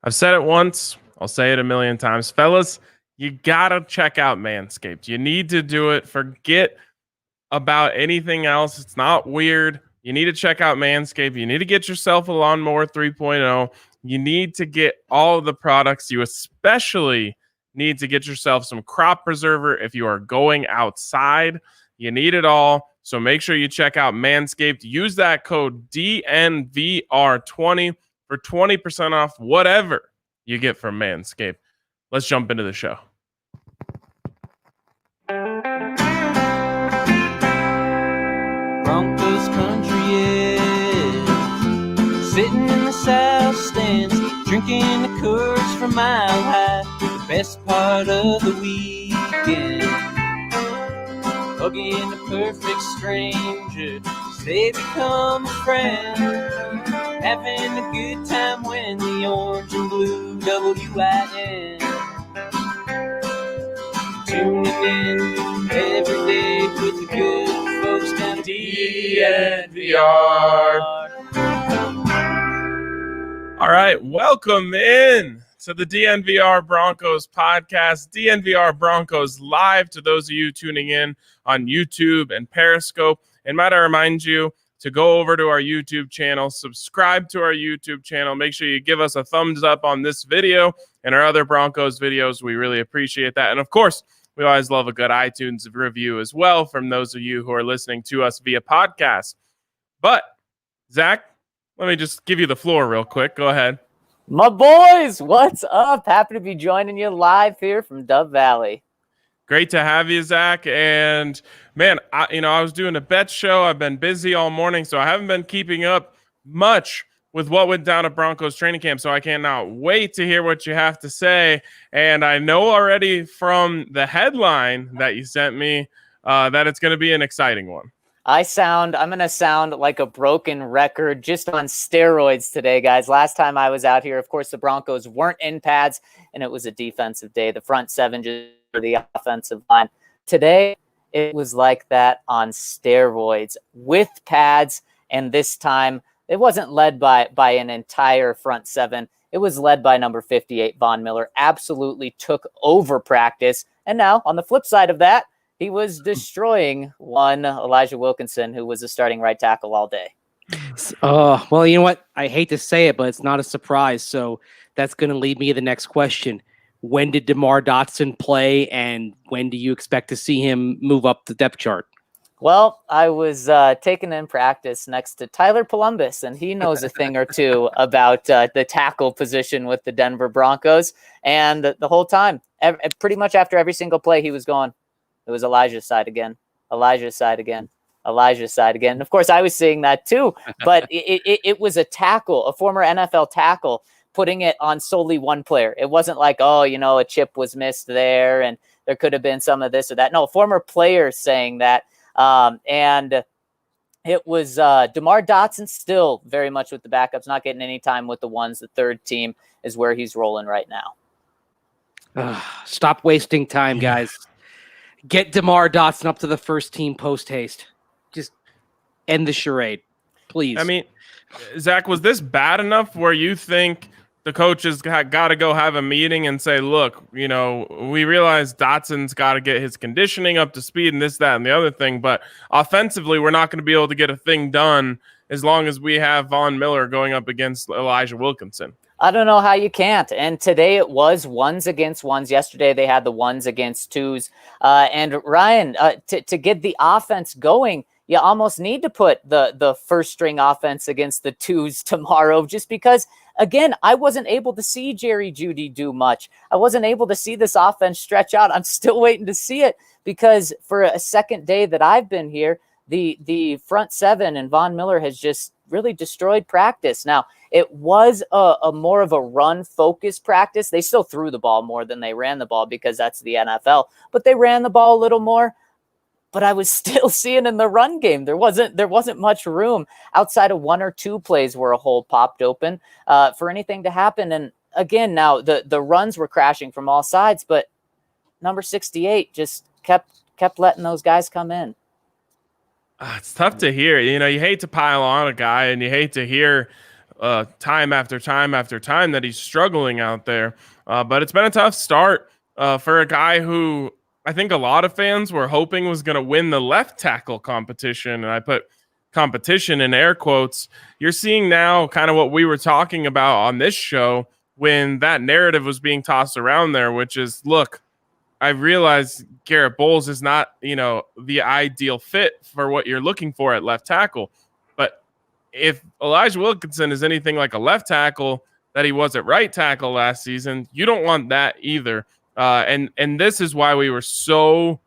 I've said it once, I'll say it a million times. Fellas, you gotta check out Manscaped. You need to do it. Forget about anything else. It's not weird. You need to check out Manscaped. You need to get yourself a lawnmower 3.0. You need to get all of the products. You especially need to get yourself some crop preserver if you are going outside. You need it all. So make sure you check out Manscaped. Use that code DNVR20 for 20% off whatever you get from Manscaped. Let's jump into the show. Broncos country is sitting in the south stands, drinking the Coors from Mile High, the best part of the weekend. Hugging the perfect stranger, they become a friend, having a good time when the orange and blue WIN. Tuning in every day with the good folks down at DNVR. All right, welcome in to the DNVR Broncos podcast, DNVR Broncos live to those of you tuning in on YouTube and Periscope. And might I remind you to go over to our YouTube channel, subscribe to our YouTube channel. Make sure you give us a thumbs up on this video and our other Broncos videos. We really appreciate that. And of course, we always love a good iTunes review as well from those of you who are listening to us via podcast. But, Zach, let me just give you the floor real quick. Go ahead. My boys, what's up? Happy to be joining you live here from Dove Valley. Great to have you, Zach. And, man, I was doing a bet show. I've been busy all morning, so I haven't been keeping up much with what went down at Broncos Training Camp, so I cannot wait to hear what you have to say. And I know already from the headline that you sent me that it's going to be an exciting one. I'm going to sound like a broken record just on steroids today, guys. Last time I was out here, of course, the Broncos weren't in pads, and it was a defensive day. The front seven just for the offensive line. Today, it was like that on steroids with pads, and this time, it wasn't led by an entire front seven. It was led by number 58, Von Miller. Absolutely took over practice. And now, on the flip side of that, he was destroying one Elijah Wilkinson, who was a starting right tackle all day. Well, you know what? I hate to say it, but it's not a surprise. So that's going to lead me to the next question. When did DeMar Dotson play, and when do you expect to see him move up the depth chart? Well, I was taken in practice next to Tyler Columbus, and he knows a thing or two about the tackle position with the Denver Broncos. And the whole time, pretty much after every single play, he was going, it was Elijah's side again, Elijah's side again, Elijah's side again. And of course, I was seeing that too, but it was a tackle, a former NFL tackle, putting it on solely one player. It wasn't like, a chip was missed there, and there could have been some of this or that. No, former players saying that. And it was DeMar Dotson still very much with the backups, not getting any time with the ones. The third team is where he's rolling right now. Stop wasting time, guys. Get DeMar Dotson up to the first team post haste. Just end the charade, please. I mean, Zach, was this bad enough where you think the coaches got to go have a meeting and say, look, we realize Dotson's got to get his conditioning up to speed and this, that, and the other thing, but offensively, we're not going to be able to get a thing done as long as we have Von Miller going up against Elijah Wilkinson. I don't know how you can't. And today it was ones against ones. Yesterday they had the ones against twos. And Ryan, to get the offense going, you almost need to put the first string offense against the twos tomorrow, just because, again, I wasn't able to see Jerry Jeudy do much. I wasn't able to see this offense stretch out. I'm still waiting to see it, because for a second day that I've been here, the front seven and Von Miller has just really destroyed practice. Now, it was a more of a run-focused practice. They still threw the ball more than they ran the ball, because that's the NFL. But they ran the ball a little more. But I was still seeing in the run game, there wasn't much room outside of one or two plays where a hole popped open for anything to happen. And again, now the runs were crashing from all sides, but number 68 just kept letting those guys come in. It's tough to hear. You hate to pile on a guy, and you hate to hear time after time after time that he's struggling out there. But it's been a tough start for a guy who I think a lot of fans were hoping was going to win the left tackle competition. And I put competition in air quotes. You're seeing now kind of what we were talking about on this show when that narrative was being tossed around there, which is, look, I realize Garrett Bowles is not, the ideal fit for what you're looking for at left tackle. But if Elijah Wilkinson is anything like a left tackle that he was at right tackle last season, you don't want that either. And this is why we were so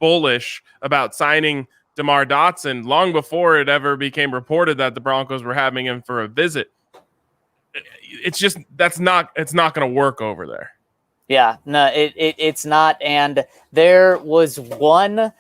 bullish about signing DeMar Dotson long before it ever became reported that the Broncos were having him for a visit. It's just it's not going to work over there. Yeah, no, it's not. And there was one.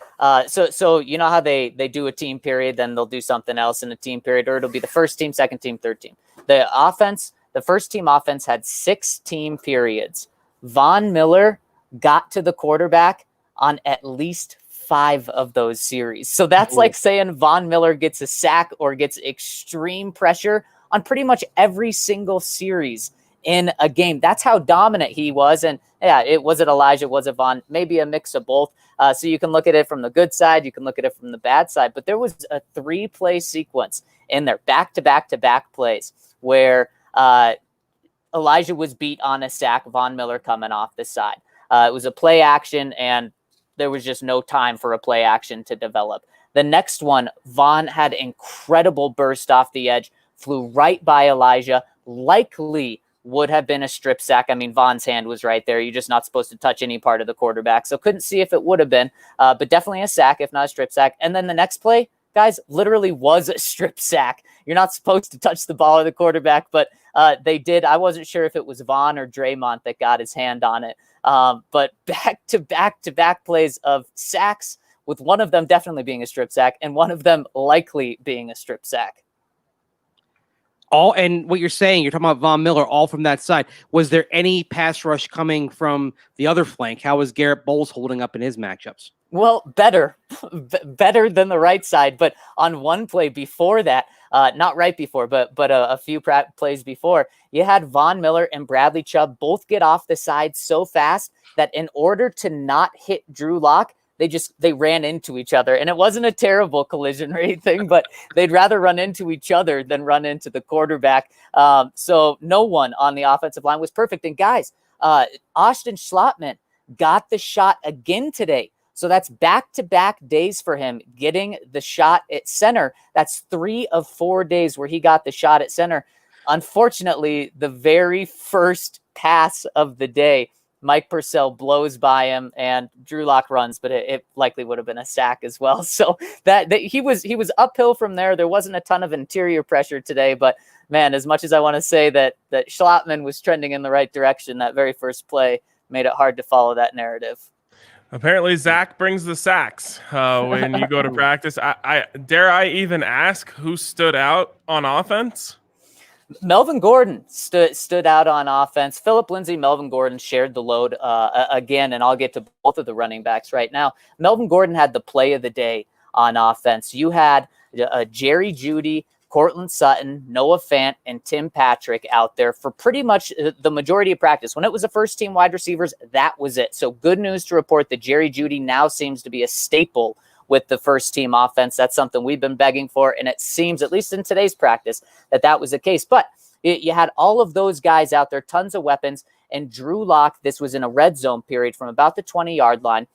So you know how they do a team period, then they'll do something else in a team period, or it'll be the first team, second team, third team. The first team offense had 6 team periods. Von Miller got to the quarterback on at least 5 of those series. So that's like saying Von Miller gets a sack or gets extreme pressure on pretty much every single series in a game. That's how dominant he was. And yeah, it wasn't Elijah, was it Von, maybe a mix of both. So you can look at it from the good side, you can look at it from the bad side, but there was a 3-play sequence in there, back-to-back plays, where Elijah was beat on a sack, Von Miller coming off the side. It was a play action, and there was just no time for a play action to develop. The next one, Von had incredible burst off the edge, flew right by Elijah, likely would have been a strip sack. I mean, Von's hand was right there. You're just not supposed to touch any part of the quarterback. So couldn't see if it would have been, but definitely a sack, if not a strip sack. And then the next play, guys, literally was a strip sack. You're not supposed to touch the ball or the quarterback, but they did. I wasn't sure if it was Von or Draymond that got his hand on it. But back-to-back plays of sacks, with one of them definitely being a strip sack and one of them likely being a strip sack. And what you're saying, you're talking about Von Miller, all from that side. Was there any pass rush coming from the other flank? How was Garrett Bowles holding up in his matchups? Well, better than the right side. But on one play before that, not right before, but a few plays before, you had Von Miller and Bradley Chubb both get off the side so fast that in order to not hit Drew Lock, they ran into each other. And it wasn't a terrible collision or anything, but they'd rather run into each other than run into the quarterback. So no one on the offensive line was perfect. And guys, Austin Schlottman got the shot again today. So that's back-to-back days for him getting the shot at center. That's 3 of 4 days where he got the shot at center. Unfortunately, the very first pass of the day, Mike Purcell blows by him and Drew Lock runs, but it likely would have been a sack as well. So that he was uphill from there. There wasn't a ton of interior pressure today, but man, as much as I want to say that Schlottman was trending in the right direction, that very first play made it hard to follow that narrative. Apparently, Zach brings the sacks when you go to practice. Dare I even ask who stood out on offense? Melvin Gordon stood out on offense. Phillip Lindsay, Melvin Gordon shared the load again, and I'll get to both of the running backs right now. Melvin Gordon had the play of the day on offense. You had Jerry Jeudy, Cortland Sutton, Noah Fant, and Tim Patrick out there for pretty much the majority of practice. When it was the first team wide receivers, that was it. So good news to report that Jerry Jeudy now seems to be a staple with the first team offense. That's something we've been begging for, and it seems, at least in today's practice, that was the case. But you had all of those guys out there, tons of weapons, and Drew Lock, this was in a red zone period from about the 20-yard line,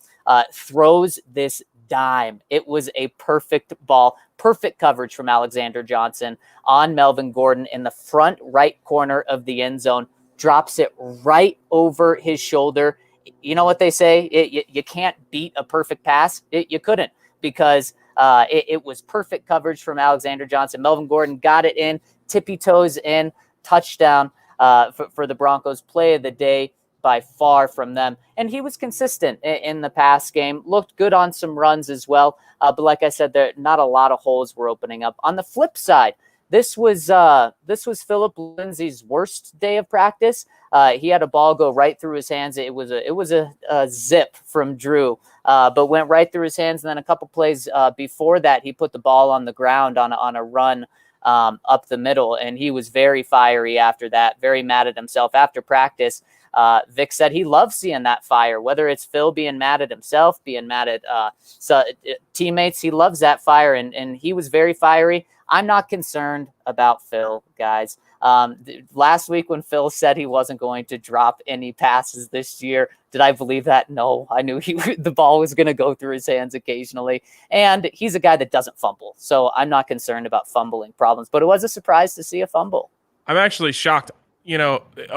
throws this dime. It was a perfect ball, perfect coverage from Alexander Johnson on Melvin Gordon in the front right corner of the end zone, drops it right over his shoulder. You know what they say? You can't beat a perfect pass. You couldn't, because it was perfect coverage from Alexander Johnson. Melvin Gordon got it in, tippy toes in, touchdown for the Broncos. Play of the day by far from them. And he was consistent in the pass game, looked good on some runs as well. But like I said, there not a lot of holes were opening up. On the flip side, this was Phillip Lindsay's worst day of practice. He had a ball go right through his hands. It was a zip from Drew, but went right through his hands. And then a couple plays before that, he put the ball on the ground on a run up the middle. And he was very fiery after that, very mad at himself after practice. Vic said he loves seeing that fire, whether it's Phil being mad at himself, being mad at teammates. He loves that fire, and he was very fiery. I'm not concerned about Phil, guys. Last week when Phil said he wasn't going to drop any passes this year, did I believe that? No, I knew the ball was going to go through his hands occasionally. And he's a guy that doesn't fumble. So I'm not concerned about fumbling problems, but it was a surprise to see a fumble. I'm actually shocked.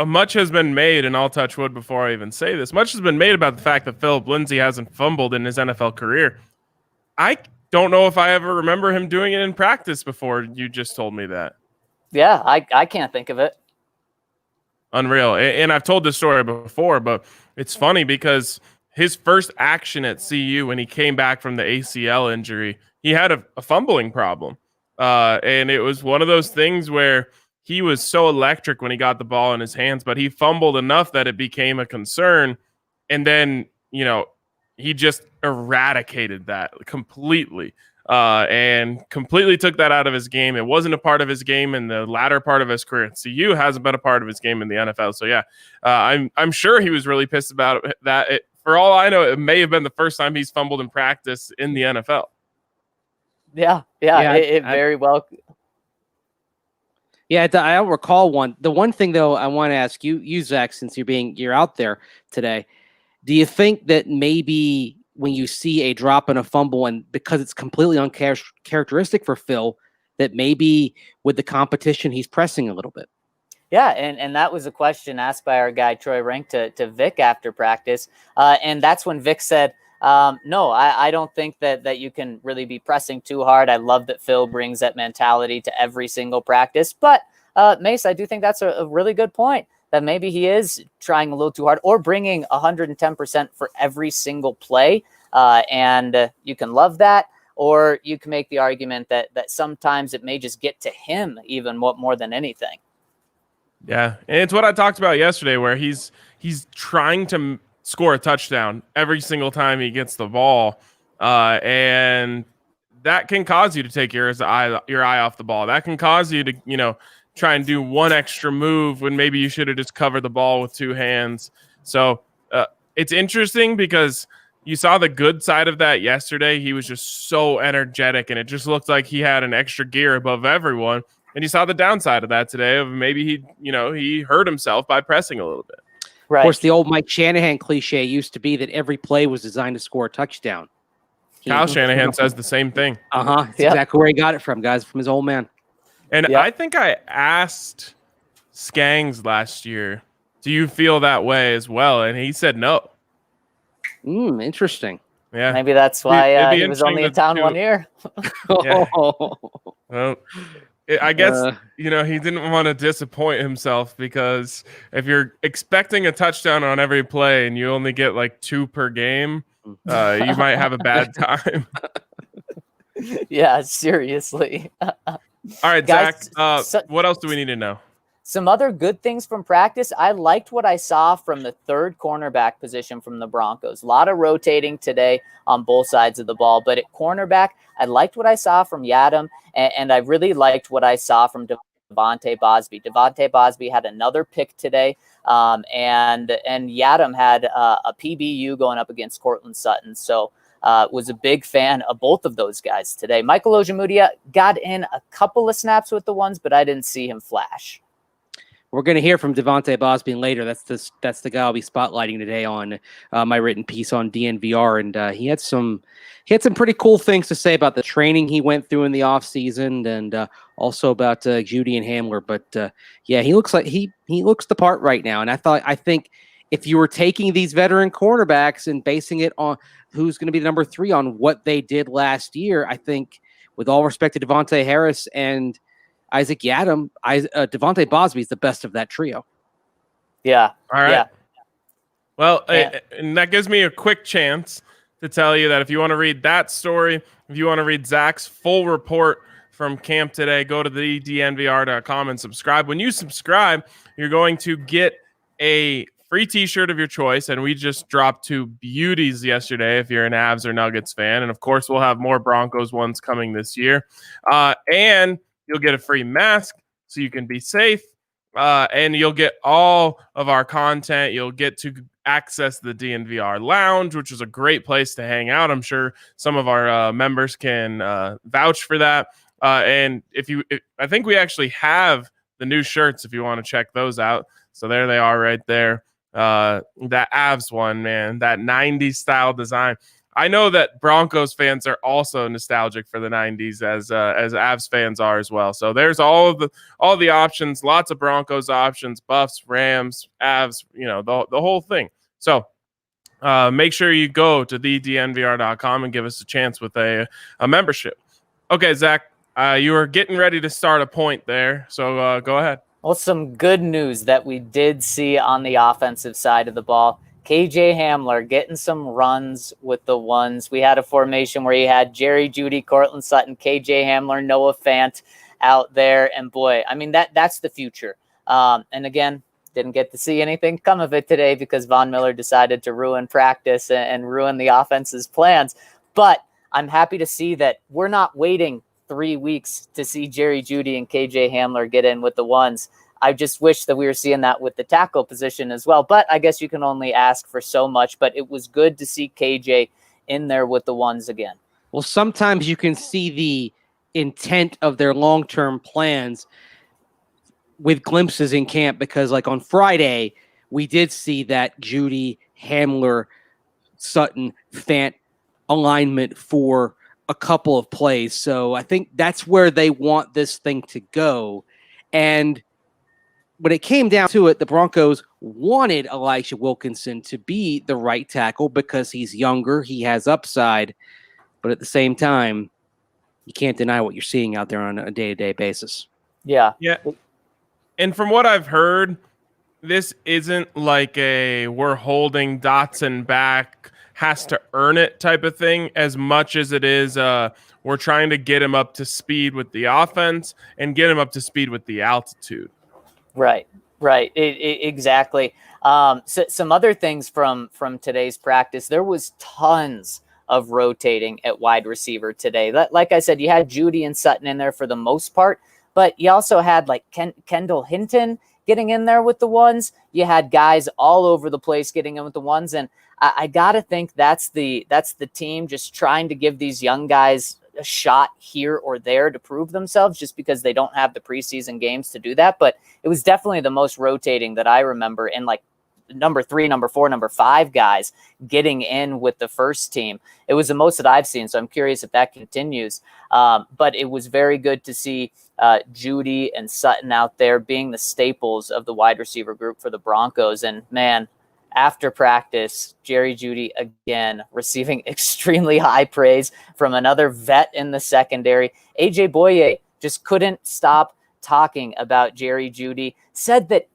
Much has been made, and I'll touch wood before I even say this. Much has been made about the fact that Philip Lindsay hasn't fumbled in his NFL career. I don't know if I ever remember him doing it in practice before you just told me that. Yeah, I can't think of it. Unreal. And I've told this story before, but it's funny because his first action at CU when he came back from the ACL injury, he had a fumbling problem. And it was one of those things where he was so electric when he got the ball in his hands, but he fumbled enough that it became a concern. And then, he just eradicated that completely. And completely took that out of his game. It wasn't a part of his game in the latter part of his career. CU hasn't been a part of his game in the NFL. So yeah, I'm sure he was really pissed about that. For all I know, it may have been the first time he's fumbled in practice in the NFL. Yeah, it very well. Yeah, I don't recall one. The one thing though, I want to ask you, Zach, since you're out there today, do you think that maybe when you see a drop and a fumble, and because it's completely uncharacteristic for Phil, that maybe with the competition, he's pressing a little bit? Yeah, and that was a question asked by our guy, Troy Rank, to Vic after practice. And that's when Vic said, no, I don't think that you can really be pressing too hard. I love that Phil brings that mentality to every single practice. But, Mace, I do think that's a really good point, that maybe he is trying a little too hard or bringing 110% for every single play. And you can love that, or you can make the argument that sometimes it may just get to him even more than anything. Yeah, and it's what I talked about yesterday, where he's trying to score a touchdown every single time he gets the ball, and that can cause you to take your eye off the ball. That can cause you to try and do one extra move when maybe you should have just covered the ball with two hands. So it's interesting because you saw the good side of that yesterday. He was just so energetic, and it just looked like he had an extra gear above everyone. And you saw the downside of that today, of maybe he hurt himself by pressing a little bit. Right. Of course, the old Mike Shanahan cliche used to be that every play was designed to score a touchdown. Kyle Shanahan says the same thing. That's exactly where he got it from, guys, from his old man. And I think I asked Skangs last year, do you feel that way as well? And he said no. Interesting. Yeah. Maybe that's why he was only in town 1 year. Yeah. Well, I guess, he didn't want to disappoint himself, because if you're expecting a touchdown on every play and you only get like 2 per game, you might have a bad time. Yeah, seriously. All right, guys, Zach, what else do we need to know? Some other good things from practice. I liked what I saw from the third cornerback position from the Broncos. A lot of rotating today on both sides of the ball. But at cornerback, I liked what I saw from Yadam, and I really liked what I saw from Devontae Bosby. Devontae Bosby had another pick today, and Yadam had a PBU going up against Cortland Sutton. So was a big fan of both of those guys today. Michael Ojemudia got in a couple of snaps with the ones, but I didn't see him flash. We're going to hear from Devontae Bosby later. That's the guy I'll be spotlighting today on my written piece on DNVR, and he had some pretty cool things to say about the training he went through in the offseason, and also about Jeudy and Hamler. But yeah, he looks like he looks the part right now. And I think if you were taking these veteran cornerbacks and basing it on who's going to be the number 3 on what they did last year, I think, with all respect to Devontae Harris and Isaac Yadam, Devontae Bosby is the best of that trio. Yeah. All right. Yeah. Well, and that gives me a quick chance to tell you that if you want to read that story, if you want to read Zach's full report from camp today, go to the DNVR.com and subscribe. When you subscribe, you're going to get a free t-shirt of your choice, and we just dropped 2 beauties yesterday if you're an Avs or Nuggets fan. And of course, we'll have more Broncos ones coming this year. And You'll get a free mask so you can be safe. And you'll get all of our content. You'll get to access the DNVR Lounge, which is a great place to hang out. I'm sure some of our members can vouch for that. And I think we actually have the new shirts if you want to check those out. So there they are right there. That Avs one, man, that 90s style design. I know that Broncos fans are also nostalgic for the 90s as Avs fans are as well. So there's all the options, lots of Broncos options, Buffs, Rams, Avs, the whole thing. So make sure you go to thednvr.com and give us a chance with a membership. Okay, Zach, you were getting ready to start a point there. So go ahead. Well, some good news that we did see on the offensive side of the ball. KJ Hamler getting some runs with the ones. We had a formation where you had Jerry Jeudy, Cortland Sutton, KJ Hamler, Noah Fant out there. And boy, I mean, that's the future. And again, didn't get to see anything come of it today because Von Miller decided to ruin practice and ruin the offense's plans. But I'm happy to see that we're not waiting 3 weeks to see Jerry Jeudy and KJ Hamler get in with the ones. I just wish that we were seeing that with the tackle position as well. But I guess you can only ask for so much. But it was good to see KJ in there with the ones again. Well, sometimes you can see the intent of their long-term plans with glimpses in camp because, like on Friday, we did see that Jeudy, Hamler, Sutton, Fant alignment for a couple of plays. So I think that's where they want this thing to go. And when it came down to it, the Broncos wanted Elijah Wilkinson to be the right tackle because he's younger, he has upside, but at the same time, you can't deny what you're seeing out there on a day-to-day basis. Yeah. And from what I've heard, this isn't like we're holding Dotson back, has to earn it type of thing, as much as it is we're trying to get him up to speed with the offense and get him up to speed with the altitude. Right. Exactly. So some other things from today's practice, there was tons of rotating at wide receiver today. Like I said, you had Jeudy and Sutton in there for the most part, but you also had like Kendall Hinton getting in there with the ones. You had guys all over the place getting in with the ones. And I got to think that's the team just trying to give these young guys a shot here or there to prove themselves just because they don't have the preseason games to do that. But it was definitely the most rotating that I remember, and like number 3, number 4, number 5 guys getting in with the first team. It was the most that I've seen. So I'm curious if that continues. But it was very good to see Jeudy and Sutton out there being the staples of the wide receiver group for the Broncos. And man, after practice, Jerry Jeudy again receiving extremely high praise from another vet in the secondary. AJ Boye just couldn't stop talking about Jerry Jeudy, said that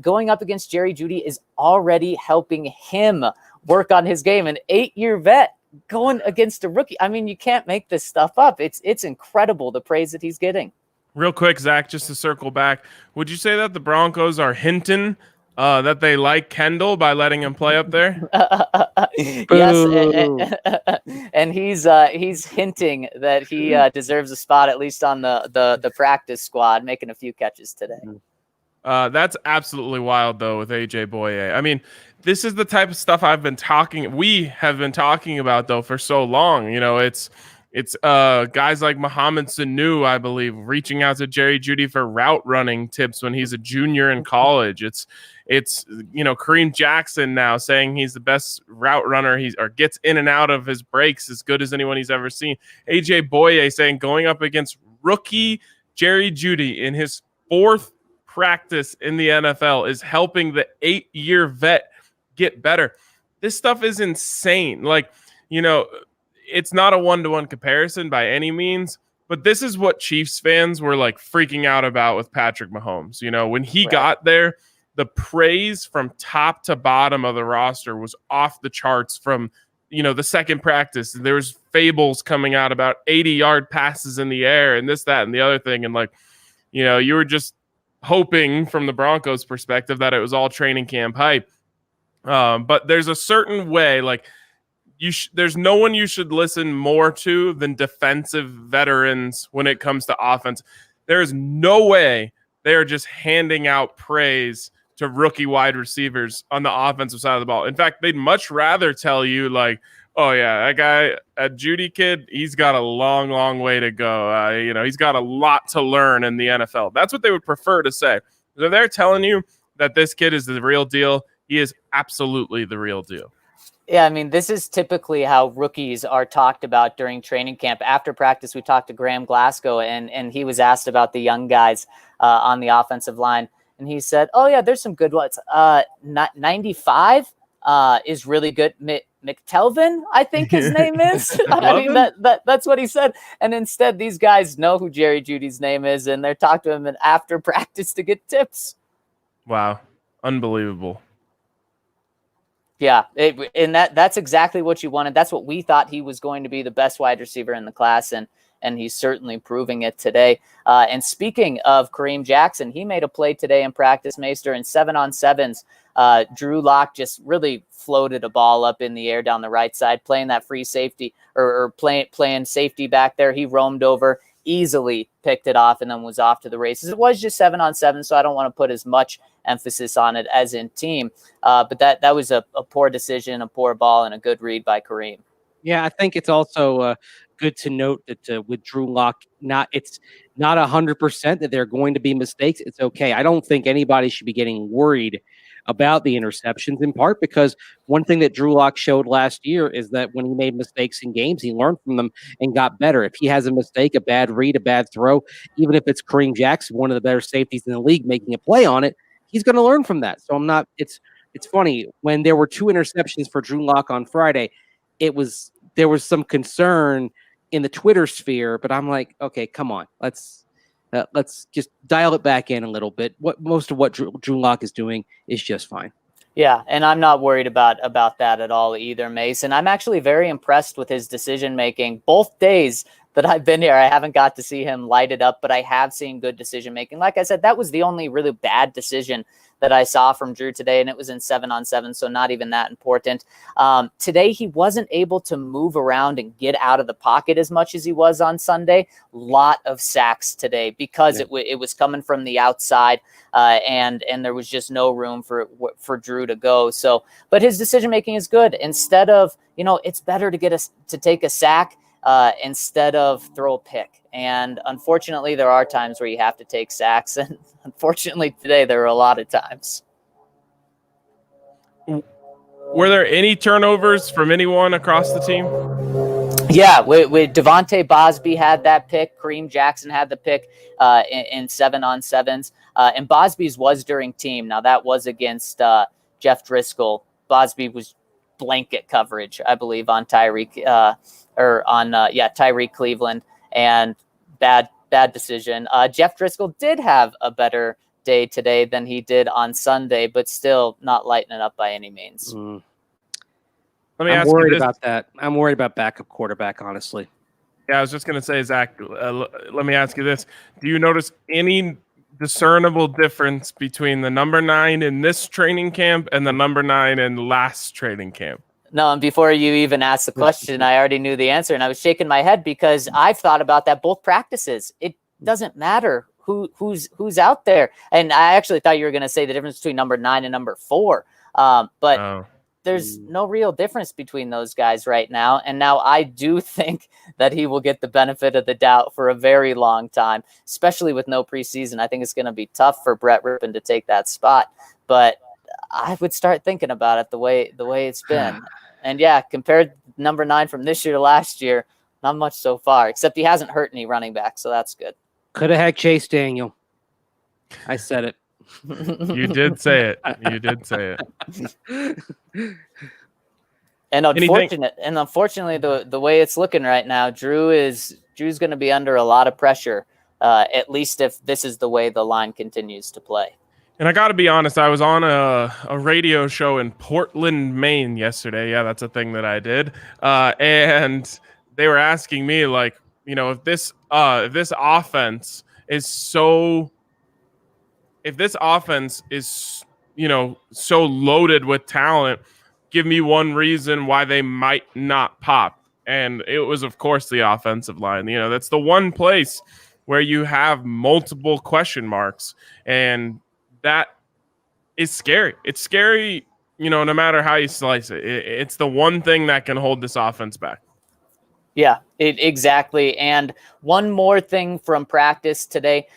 going up against Jerry Jeudy is already helping him work on his game. An 8-year vet going against a rookie. I mean, you can't make this stuff up. It's incredible, the praise that he's getting. Real quick, Zach, just to circle back, would you say that the Broncos are hinting that they like Kendall by letting him play up there? Yes, and he's hinting that he deserves a spot at least on the practice squad, making a few catches today. That's absolutely wild, though, with AJ Boye. I mean, this is the type of stuff we have been talking about, though, for so long. It's guys like Mohamed Sanu, I believe, reaching out to Jerry Jeudy for route running tips when he's a junior in college. It's Kareem Jackson now saying he's the best route runner. Or gets in and out of his breaks as good as anyone he's ever seen. AJ Boye saying going up against rookie Jerry Jeudy in his 4th practice in the NFL is helping the 8-year vet get better. This stuff is insane. It's not a one-to-one comparison by any means, but this is what Chiefs fans were like freaking out about with Patrick Mahomes. When he got there, the praise from top to bottom of the roster was off the charts from, the second practice. There was fables coming out about 80-yard passes in the air and this, that, and the other thing. And you were just hoping from the Broncos perspective that it was all training camp hype. But there's a certain way, there's no one you should listen more to than defensive veterans when it comes to offense. There is no way they are just handing out praise to rookie wide receivers on the offensive side of the ball. In fact, they'd much rather tell you, like, oh, yeah, that guy, that Jeudy kid, he's got a long, long way to go. He's got a lot to learn in the NFL. That's what they would prefer to say. So they're telling you that this kid is the real deal. He is absolutely the real deal. Yeah, I mean, this is typically how rookies are talked about during training camp. After practice, we talked to Graham Glasgow, and he was asked about the young guys on the offensive line. And he said, oh, yeah, there's some good ones. 95 is really good. McTelvin, I think his name is. I mean, that's what he said. And instead, these guys know who Jerry Jeudy's name is, and they're talking to him after practice to get tips. Wow. Unbelievable. Yeah, and that's exactly what you wanted. That's what we thought he was going to be, the best wide receiver in the class, and he's certainly proving it today. And speaking of Kareem Jackson, he made a play today in practice, Maester, in 7-on-7s. Drew Lock just really floated a ball up in the air down the right side, playing that free safety or playing safety back there. He roamed over, easily picked it off, and then was off to the races. It was just 7-on-7, so I don't want to put as much emphasis on it as in team. But that was a poor decision, a poor ball, and a good read by Kareem. Yeah, I think it's also good to note that with Drew Lock, it's not 100% that there are going to be mistakes. It's okay. I don't think anybody should be getting worried about the interceptions, in part because one thing that Drew Lock showed last year is that when he made mistakes in games, he learned from them and got better. If he has a mistake, a bad read, a bad throw, even if it's Kareem Jackson, one of the better safeties in the league, making a play on it, he's going to learn from that. So it's funny, when there were 2 interceptions for Drew Lock on Friday, there was some concern in the Twitter sphere, but I'm like, okay, come on, let's just dial it back in a little bit. Most of what Drew Lock is doing is just fine. Yeah, and I'm not worried about that at all either, Mason. I'm actually very impressed with his decision making. Both days that I've been here, I haven't got to see him light it up, but I have seen good decision making. Like I said, that was the only really bad decision that I saw from Drew today, and it was in 7-on-7, so not even that important. Today, he wasn't able to move around and get out of the pocket as much as he was on Sunday. Lot of sacks today because it was coming from the outside, and there was just no room for Drew to go. So, but his decision making is good. Instead of, it's better to take a sack instead of throw a pick. And unfortunately, there are times where you have to take sacks. And unfortunately, today, there are a lot of times. Were there any turnovers from anyone across the team? Yeah, with Devontae Bosby had that pick. Kareem Jackson had the pick in 7-on-7s. And Bosby's was during team. Now, that was against Jeff Driscoll. Bosby was blanket coverage, I believe, on Tyreek Cleveland, and bad decision. Jeff Driscoll did have a better day today than he did on Sunday, but still not lighting it up by any means. I'm worried about that. I'm worried about backup quarterback, honestly. Yeah, I was just going to say, Zach, let me ask you this. Do you notice any discernible difference between the number 9 in this training camp and the number 9 in last training camp? No, and before you even asked the question, I already knew the answer, and I was shaking my head because I've thought about that both practices. It doesn't matter who's out there. And I actually thought you were going to say the difference between number 9 and number 4. But there's no real difference between those guys right now. And now I do think that he will get the benefit of the doubt for a very long time, especially with no preseason. I think it's going to be tough for Brett Rippon to take that spot. But I would start thinking about it the way it's been. And yeah, compared number 9 from this year to last year, not much so far, except he hasn't hurt any running back, so that's good. Could have had Chase Daniel. I said it. You did say it. You did say it. And unfortunately, the way it's looking right now, Drew's going to be under a lot of pressure, at least if this is the way the line continues to play. And I got to be honest, I was on a radio show in Portland, Maine yesterday. Yeah, that's a thing that I did. And they were asking me, like, if this offense is so loaded with talent, give me one reason why they might not pop. And it was, of course, the offensive line. That's the one place where you have multiple question marks, and that is scary. It's scary, no matter how you slice it. It's the one thing that can hold this offense back. Yeah, exactly. And one more thing from practice today,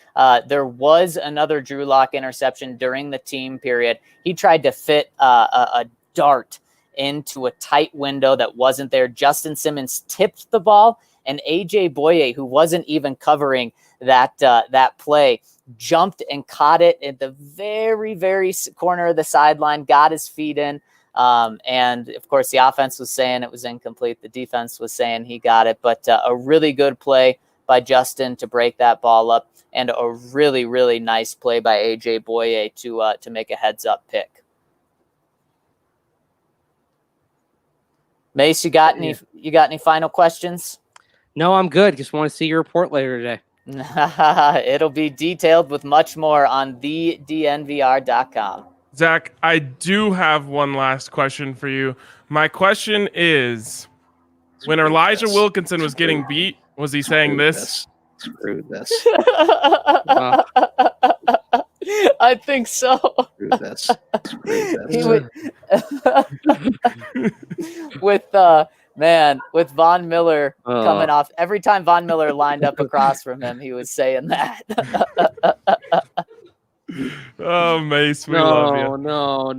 there was another Drew Lock interception during the team period. He tried to fit a dart into a tight window that wasn't there. Justin Simmons tipped the ball, and AJ Boye, who wasn't even covering that play, jumped and caught it at the very, very corner of the sideline, got his feet in. And of course, the offense was saying it was incomplete. The defense was saying he got it, but a really good play by Justin to break that ball up, and a really, really nice play by AJ Boye to make a heads up pick. Mace, you got any final questions? No, I'm good. Just want to see your report later today. It'll be detailed with much more on the DNVR.com. Zach, I do have one last question for you. My question is, when Elijah Wilkinson was getting beat, was he saying this? Screw this. I think so. Screw this. He would, with Von Miller coming off, every time Von Miller lined up across from him, he was saying that. Oh, Mace, we love you. No.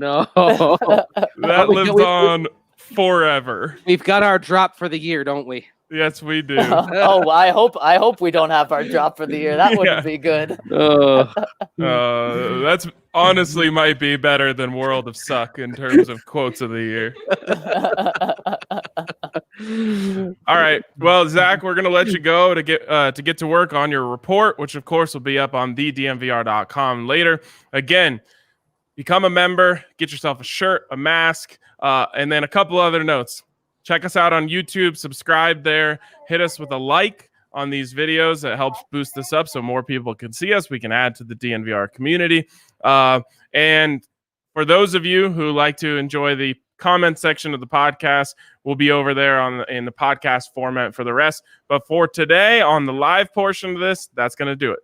That lives on forever. We've got our drop for the year, don't we? Yes, we do. I hope we don't have our drop for the year. That wouldn't be good. That's honestly might be better than World of Suck in terms of quotes of the year. All right. Well, Zach, we're going to let you go to get to work on your report, which of course will be up on thednvr.com later. Again, become a member, get yourself a shirt, a mask, and then a couple other notes. Check us out on YouTube, subscribe there, hit us with a like on these videos. That helps boost this up so more people can see us. We can add to the DNVR community. And for those of you who like to enjoy the comment section of the podcast, we'll be over there in the podcast format for the rest. But for today, on the live portion of this, that's going to do it.